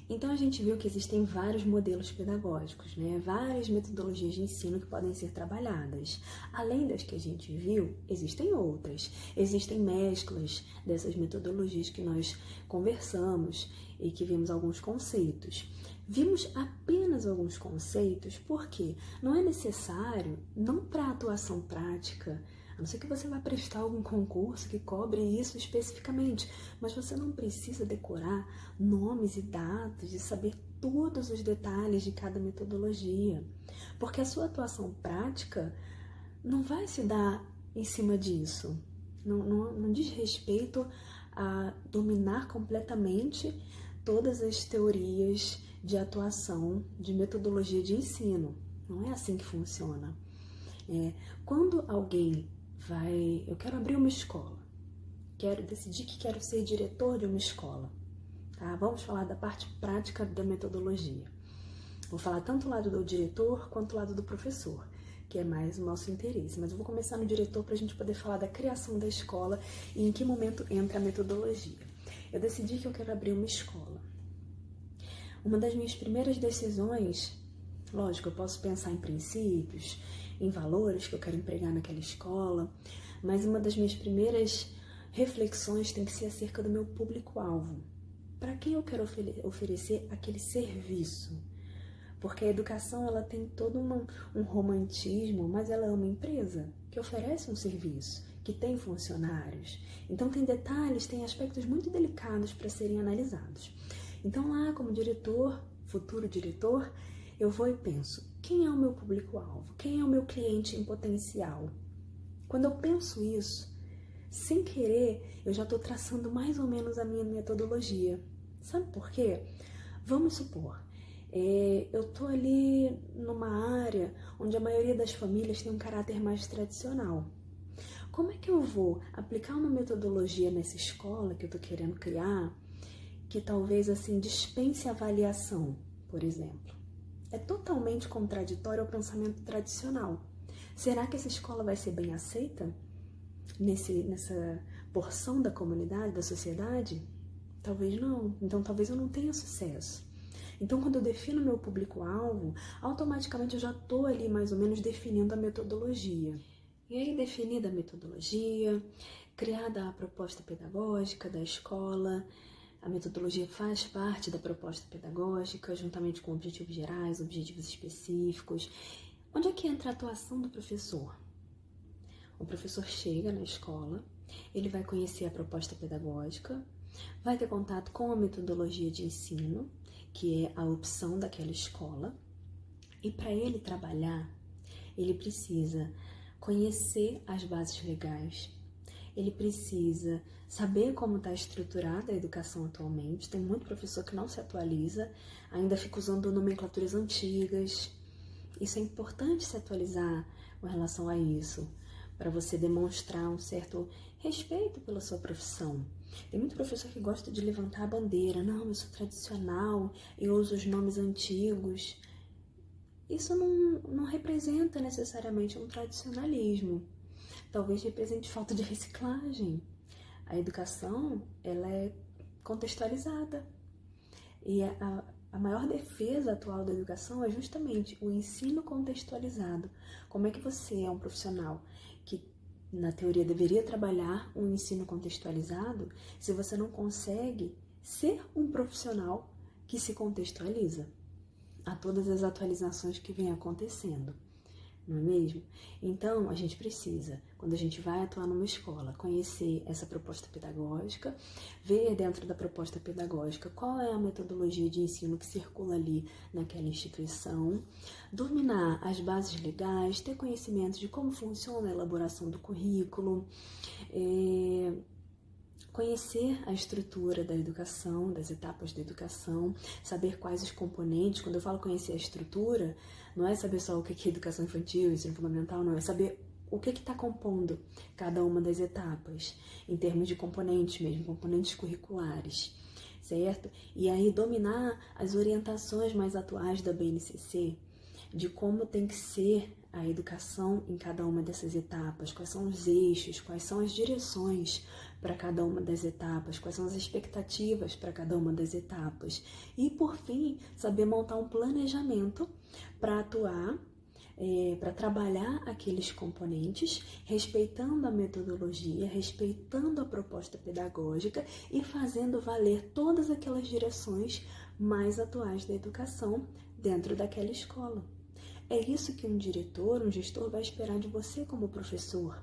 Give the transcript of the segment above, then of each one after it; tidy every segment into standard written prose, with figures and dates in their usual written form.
Então a gente viu que existem vários modelos pedagógicos, né? Várias metodologias de ensino que podem ser trabalhadas. Além das que a gente viu, existem outras. Existem mesclas dessas metodologias que nós conversamos e que vimos alguns conceitos. Vimos apenas alguns conceitos porque não é necessário, não para atuação prática, a não ser que você vá prestar algum concurso que cobre isso especificamente, mas você não precisa decorar nomes e datas e saber todos os detalhes de cada metodologia, porque a sua atuação prática não vai se dar em cima disso. Não diz respeito a dominar completamente todas as teorias de atuação, de metodologia de ensino. Não é assim que funciona. Quando alguém eu quero abrir uma escola, quero decidir que quero ser diretor de uma escola, tá? Vamos falar da parte prática da metodologia. Vou falar tanto o lado do diretor quanto o lado do professor, que é mais o nosso interesse. Mas eu vou começar no diretor para a gente poder falar da criação da escola e em que momento entra a metodologia. Eu decidi que eu quero abrir uma escola. Uma das minhas primeiras decisões, lógico, eu posso pensar em princípios, em valores que eu quero empregar naquela escola, mas uma das minhas primeiras reflexões tem que ser acerca do meu público-alvo. Para quem eu quero oferecer aquele serviço? Porque a educação ela tem todo um romantismo, mas ela é uma empresa que oferece um serviço, que tem funcionários. Então tem detalhes, tem aspectos muito delicados para serem analisados. Então lá, como diretor, futuro diretor, eu vou e penso, quem é o meu público-alvo? Quem é o meu cliente em potencial? Quando eu penso isso, sem querer, eu já estou traçando mais ou menos a minha metodologia. Sabe por quê? Vamos supor, eu estou ali numa área onde a maioria das famílias tem um caráter mais tradicional. Como é que eu vou aplicar uma metodologia nessa escola que eu estou querendo criar, que talvez assim dispense avaliação, por exemplo? É totalmente contraditório ao pensamento tradicional. Será que essa escola vai ser bem aceita nessa porção da comunidade, da sociedade? Talvez não. Então, talvez eu não tenha sucesso. Então, quando eu defino meu público-alvo, automaticamente eu já estou ali mais ou menos definindo a metodologia. E aí, definida a metodologia, criada a proposta pedagógica da escola, a metodologia faz parte da proposta pedagógica, juntamente com objetivos gerais, objetivos específicos. Onde é que entra a atuação do professor? O professor chega na escola, ele vai conhecer a proposta pedagógica, vai ter contato com a metodologia de ensino, que é a opção daquela escola, e para ele trabalhar, ele precisa conhecer as bases legais, ele precisa saber como está estruturada a educação atualmente. Tem muito professor que não se atualiza, ainda fica usando nomenclaturas antigas. Isso é importante se atualizar com relação a isso, para você demonstrar um certo respeito pela sua profissão. Tem muito professor que gosta de levantar a bandeira. Não, eu sou tradicional, eu uso os nomes antigos. Isso não representa necessariamente um tradicionalismo. Talvez represente falta de reciclagem. A educação, ela é contextualizada. E a maior defesa atual da educação é justamente o ensino contextualizado. Como é que você é um profissional que, na teoria, deveria trabalhar um ensino contextualizado se você não consegue ser um profissional que se contextualiza a todas as atualizações que vêm acontecendo? Não é mesmo? Então, a gente precisa, quando a gente vai atuar numa escola, conhecer essa proposta pedagógica, ver dentro da proposta pedagógica qual é a metodologia de ensino que circula ali naquela instituição, dominar as bases legais, ter conhecimento de como funciona a elaboração do currículo, conhecer a estrutura da educação, das etapas da educação, saber quais os componentes. Quando eu falo conhecer a estrutura, não é saber só o que é educação infantil, ensino fundamental, não, é saber o que está compondo cada uma das etapas, em termos de componentes mesmo, componentes curriculares, certo? E aí dominar as orientações mais atuais da BNCC, de como tem que ser a educação em cada uma dessas etapas, quais são os eixos, quais são as direções para cada uma das etapas, quais são as expectativas para cada uma das etapas. E, por fim, saber montar um planejamento para atuar, para trabalhar aqueles componentes, respeitando a metodologia, respeitando a proposta pedagógica e fazendo valer todas aquelas direções mais atuais da educação dentro daquela escola. É isso que um diretor, um gestor vai esperar de você como professor.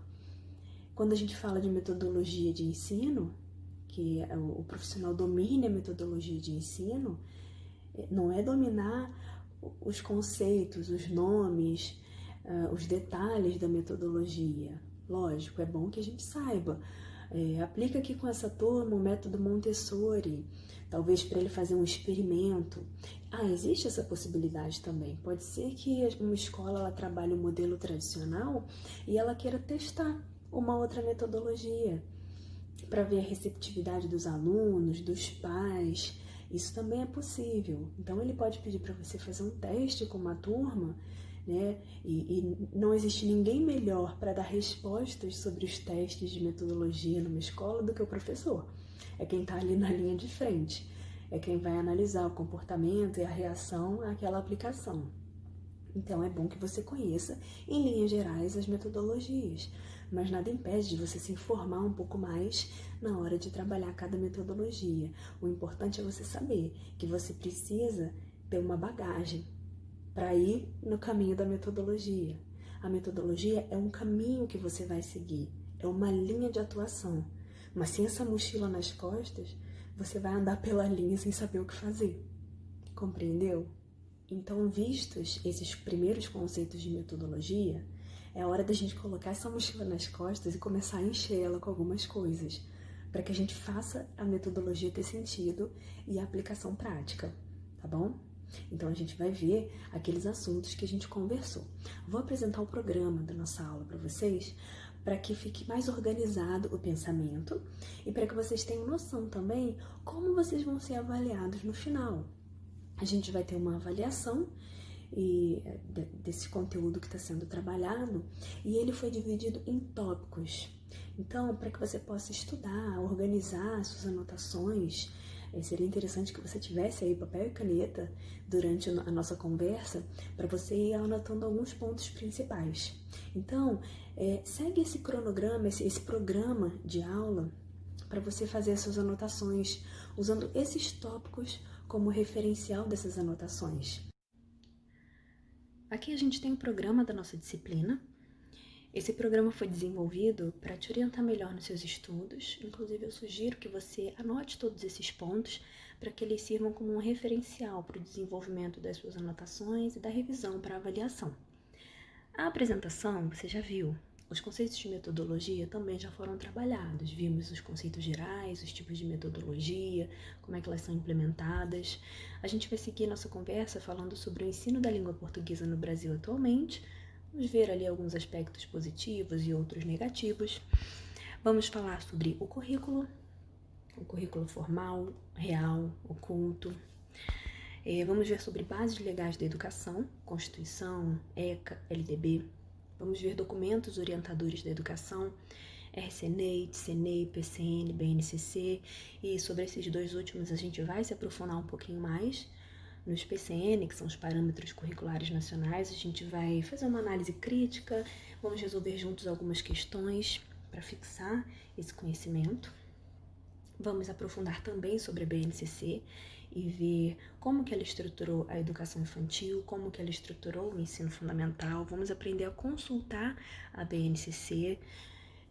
Quando a gente fala de metodologia de ensino, que o profissional domine a metodologia de ensino, não é dominar os conceitos, os nomes, os detalhes da metodologia. Lógico, é bom que a gente saiba. Aplica aqui com essa turma o método Montessori, talvez para ele fazer um experimento. Existe essa possibilidade também. Pode ser que uma escola ela trabalhe um modelo tradicional e ela queira testar uma outra metodologia para ver a receptividade dos alunos, dos pais. Isso também é possível. Então, ele pode pedir para você fazer um teste com uma turma, né? E não existe ninguém melhor para dar respostas sobre os testes de metodologia numa escola do que o professor. É quem está ali na linha de frente. É quem vai analisar o comportamento e a reação àquela aplicação. Então, é bom que você conheça, em linhas gerais, as metodologias. Mas nada impede de você se informar um pouco mais na hora de trabalhar cada metodologia. O importante é você saber que você precisa ter uma bagagem para ir no caminho da metodologia. A metodologia é um caminho que você vai seguir, é uma linha de atuação. Mas sem essa mochila nas costas, você vai andar pela linha sem saber o que fazer. Compreendeu? Então, vistos esses primeiros conceitos de metodologia, é hora da gente colocar essa mochila nas costas e começar a encher ela com algumas coisas, para que a gente faça a metodologia ter sentido e a aplicação prática, tá bom? Então, a gente vai ver aqueles assuntos que a gente conversou. Vou apresentar o programa da nossa aula para vocês, para que fique mais organizado o pensamento e para que vocês tenham noção também como vocês vão ser avaliados no final. A gente vai ter uma avaliação desse conteúdo que está sendo trabalhado e ele foi dividido em tópicos. Então, para que você possa estudar, organizar suas anotações, seria interessante que você tivesse aí papel e caneta durante a nossa conversa para você ir anotando alguns pontos principais. Então, segue esse cronograma, esse programa de aula para você fazer as suas anotações, usando esses tópicos como referencial dessas anotações. Aqui a gente tem o programa da nossa disciplina. Esse programa foi desenvolvido para te orientar melhor nos seus estudos. Inclusive, eu sugiro que você anote todos esses pontos para que eles sirvam como um referencial para o desenvolvimento das suas anotações e da revisão para avaliação. A apresentação, você já viu. Os conceitos de metodologia também já foram trabalhados. Vimos os conceitos gerais, os tipos de metodologia, como é que elas são implementadas. A gente vai seguir nossa conversa falando sobre o ensino da língua portuguesa no Brasil atualmente. Vamos ver ali alguns aspectos positivos e outros negativos. Vamos falar sobre o currículo formal, real, oculto. Vamos ver sobre bases legais da educação, Constituição, ECA, LDB. Vamos ver documentos orientadores da educação, RCNEI, TCNEI, PCN, BNCC, e sobre esses dois últimos a gente vai se aprofundar um pouquinho mais. Nos PCN, que são os Parâmetros Curriculares Nacionais, a gente vai fazer uma análise crítica, vamos resolver juntos algumas questões para fixar esse conhecimento. Vamos aprofundar também sobre a BNCC e ver como que ela estruturou a educação infantil, como que ela estruturou o ensino fundamental. Vamos aprender a consultar a BNCC,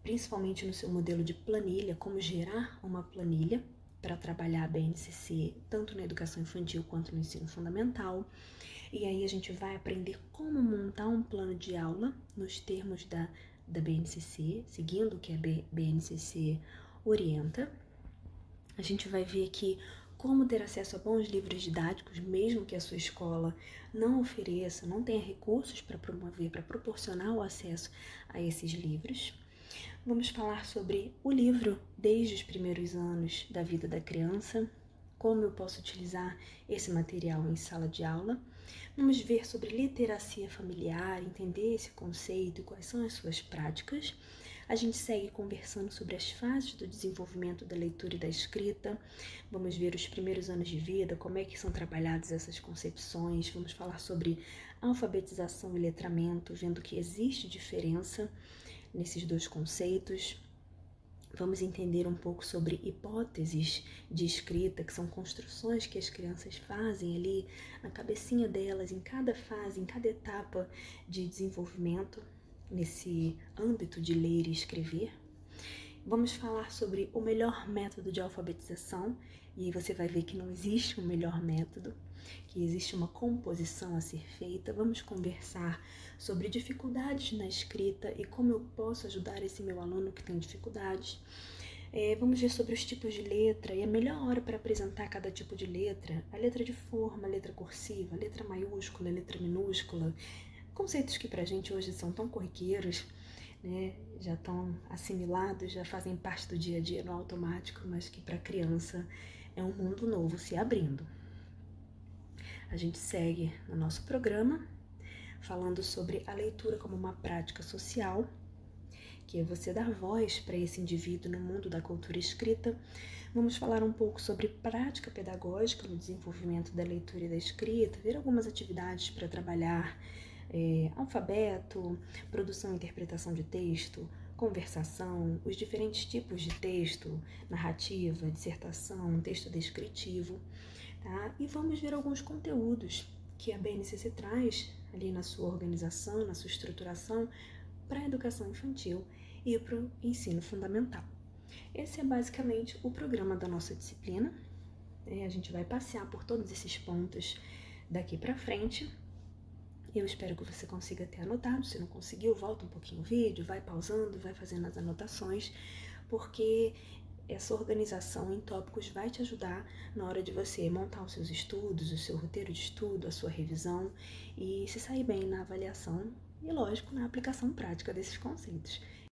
principalmente no seu modelo de planilha, como gerar uma planilha para trabalhar a BNCC tanto na educação infantil quanto no ensino fundamental. E aí a gente vai aprender como montar um plano de aula nos termos da BNCC, seguindo o que a BNCC orienta. A gente vai ver aqui como ter acesso a bons livros didáticos, mesmo que a sua escola não ofereça, não tenha recursos para promover, para proporcionar o acesso a esses livros. Vamos falar sobre o livro desde os primeiros anos da vida da criança, como eu posso utilizar esse material em sala de aula. Vamos ver sobre literacia familiar, entender esse conceito, quais são as suas práticas. A gente segue conversando sobre as fases do desenvolvimento da leitura e da escrita. Vamos ver os primeiros anos de vida, como é que são trabalhadas essas concepções. Vamos falar sobre alfabetização e letramento, vendo que existe diferença nesses dois conceitos. Vamos entender um pouco sobre hipóteses de escrita, que são construções que as crianças fazem ali na cabecinha delas, em cada fase, em cada etapa de desenvolvimento, nesse âmbito de ler e escrever. Vamos falar sobre o melhor método de alfabetização, e aí você vai ver que não existe um melhor método, que existe uma composição a ser feita. Vamos conversar sobre dificuldades na escrita e como eu posso ajudar esse meu aluno que tem dificuldades. Vamos ver sobre os tipos de letra e a melhor hora para apresentar cada tipo de letra, a letra de forma, a letra cursiva, a letra maiúscula, a letra minúscula, conceitos que pra gente hoje são tão corriqueiros, né? Já estão assimilados, já fazem parte do dia a dia no automático, mas que para a criança é um mundo novo se abrindo. A gente segue no nosso programa falando sobre a leitura como uma prática social, que é você dar voz para esse indivíduo no mundo da cultura escrita. Vamos falar um pouco sobre prática pedagógica no desenvolvimento da leitura e da escrita, ver algumas atividades para trabalhar alfabeto, produção e interpretação de texto, conversação, os diferentes tipos de texto, narrativa, dissertação, texto descritivo, tá? E vamos ver alguns conteúdos que a BNCC traz ali na sua organização, na sua estruturação, para a educação infantil e para o ensino fundamental. Esse é basicamente o programa da nossa disciplina. A gente vai passear por todos esses pontos daqui para frente. Eu espero que você consiga ter anotado. Se não conseguiu, volta um pouquinho o vídeo, vai pausando, vai fazendo as anotações, porque essa organização em tópicos vai te ajudar na hora de você montar os seus estudos, o seu roteiro de estudo, a sua revisão e se sair bem na avaliação e, lógico, na aplicação prática desses conceitos.